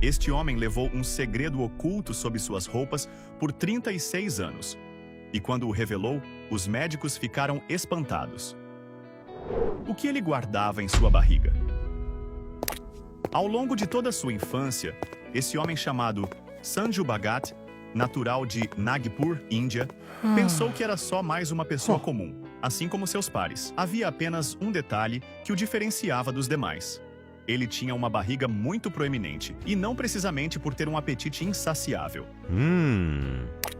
Este homem levou um segredo oculto sob suas roupas por 36 anos. E quando o revelou, os médicos ficaram espantados. O que ele guardava em sua barriga? Ao longo de toda a sua infância, esse homem chamado Sanju Bhagat, natural de Nagpur, Índia, pensou que era só mais uma pessoa comum, assim como seus pares. Havia apenas um detalhe que o diferenciava dos demais. Ele tinha uma barriga muito proeminente, e não precisamente por ter um apetite insaciável.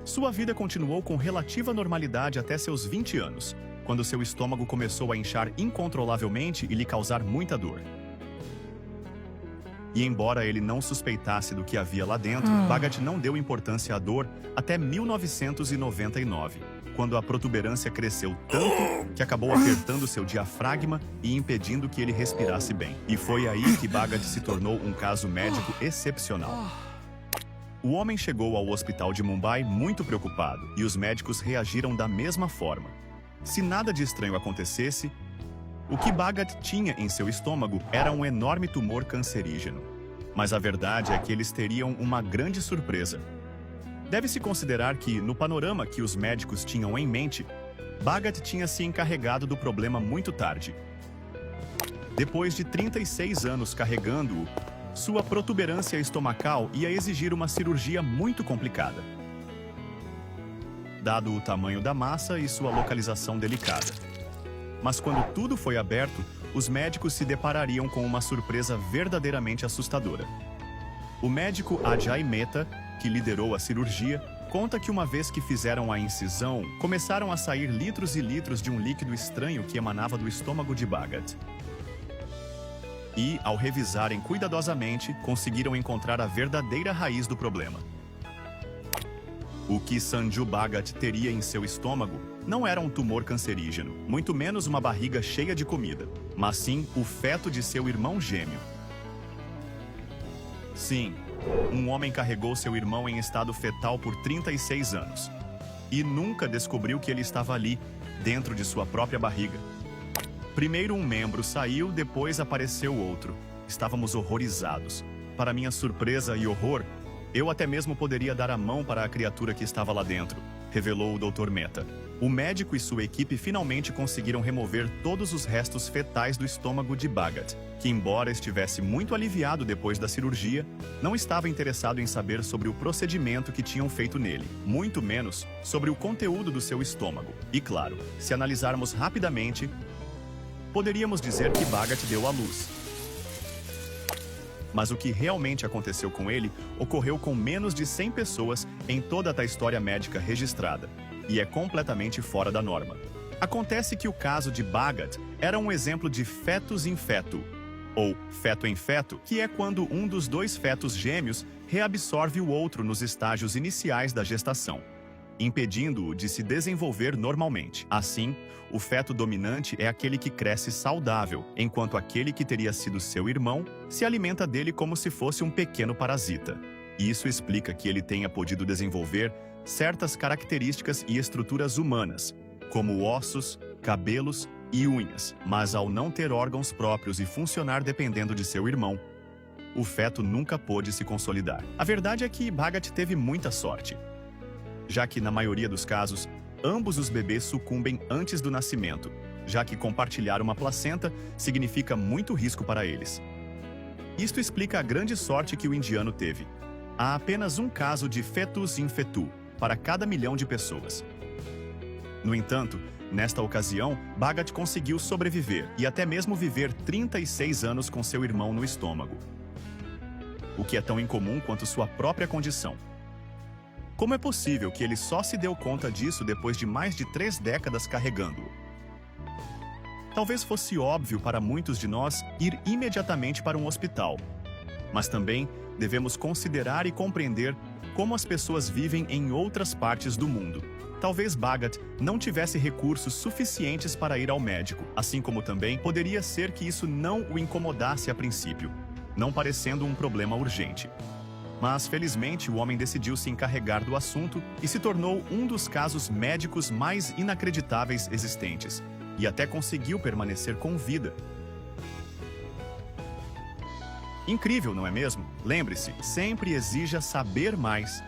Sua vida continuou com relativa normalidade até seus 20 anos, quando seu estômago começou a inchar incontrolavelmente e lhe causar muita dor. E embora ele não suspeitasse do que havia lá dentro, Bhagat não deu importância à dor até 1999, quando a protuberância cresceu tanto que acabou apertando seu diafragma e impedindo que ele respirasse bem. E foi aí que Bhagat se tornou um caso médico excepcional. O homem chegou ao hospital de Mumbai muito preocupado, e os médicos reagiram da mesma forma. Se nada de estranho acontecesse, o que Bhagat tinha em seu estômago era um enorme tumor cancerígeno. Mas a verdade é que eles teriam uma grande surpresa. Deve-se considerar que, no panorama que os médicos tinham em mente, Bhagat tinha se encarregado do problema muito tarde. Depois de 36 anos carregando-o, sua protuberância estomacal ia exigir uma cirurgia muito complicada, dado o tamanho da massa e sua localização delicada. Mas quando tudo foi aberto, os médicos se deparariam com uma surpresa verdadeiramente assustadora. O médico Ajay Mehta, que liderou a cirurgia, conta que uma vez que fizeram a incisão, começaram a sair litros e litros de um líquido estranho que emanava do estômago de Bhagat. E, ao revisarem cuidadosamente, conseguiram encontrar a verdadeira raiz do problema. O que Sanju Bhagat teria em seu estômago não era um tumor cancerígeno, muito menos uma barriga cheia de comida, mas sim o feto de seu irmão gêmeo. Sim, um homem carregou seu irmão em estado fetal por 36 anos e nunca descobriu que ele estava ali, dentro de sua própria barriga. Primeiro um membro saiu, depois apareceu outro. Estávamos horrorizados. Para minha surpresa e horror, eu até mesmo poderia dar a mão para a criatura que estava lá dentro, revelou o Dr. Mehta. O médico e sua equipe finalmente conseguiram remover todos os restos fetais do estômago de Bhagat, que, embora estivesse muito aliviado depois da cirurgia, não estava interessado em saber sobre o procedimento que tinham feito nele, muito menos sobre o conteúdo do seu estômago. E claro, se analisarmos rapidamente, poderíamos dizer que Bhagat deu à luz. Mas o que realmente aconteceu com ele ocorreu com menos de 100 pessoas em toda a história médica registrada, e é completamente fora da norma. Acontece que o caso de Bhagat era um exemplo de fetus in fetu, ou feto em feto, que é quando um dos dois fetos gêmeos reabsorve o outro nos estágios iniciais da gestação, impedindo-o de se desenvolver normalmente. Assim, o feto dominante é aquele que cresce saudável, enquanto aquele que teria sido seu irmão se alimenta dele como se fosse um pequeno parasita. Isso explica que ele tenha podido desenvolver certas características e estruturas humanas, como ossos, cabelos e unhas, mas ao não ter órgãos próprios e funcionar dependendo de seu irmão, o feto nunca pôde se consolidar. A verdade é que Bhagat teve muita sorte, já que, na maioria dos casos, ambos os bebês sucumbem antes do nascimento, já que compartilhar uma placenta significa muito risco para eles. Isto explica a grande sorte que o indiano teve. Há apenas um caso de fetus in fetu para cada 1 milhão de pessoas. No entanto, nesta ocasião, Bhagat conseguiu sobreviver e até mesmo viver 36 anos com seu irmão no estômago, o que é tão incomum quanto sua própria condição. Como é possível que ele só se deu conta disso depois de mais de 3 décadas carregando-o? Talvez fosse óbvio para muitos de nós ir imediatamente para um hospital, mas também devemos considerar e compreender como as pessoas vivem em outras partes do mundo. Talvez Bhagat não tivesse recursos suficientes para ir ao médico, assim como também poderia ser que isso não o incomodasse a princípio, não parecendo um problema urgente. Mas, felizmente, o homem decidiu se encarregar do assunto e se tornou um dos casos médicos mais inacreditáveis existentes, e até conseguiu permanecer com vida. Incrível, não é mesmo? Lembre-se, sempre exija saber mais.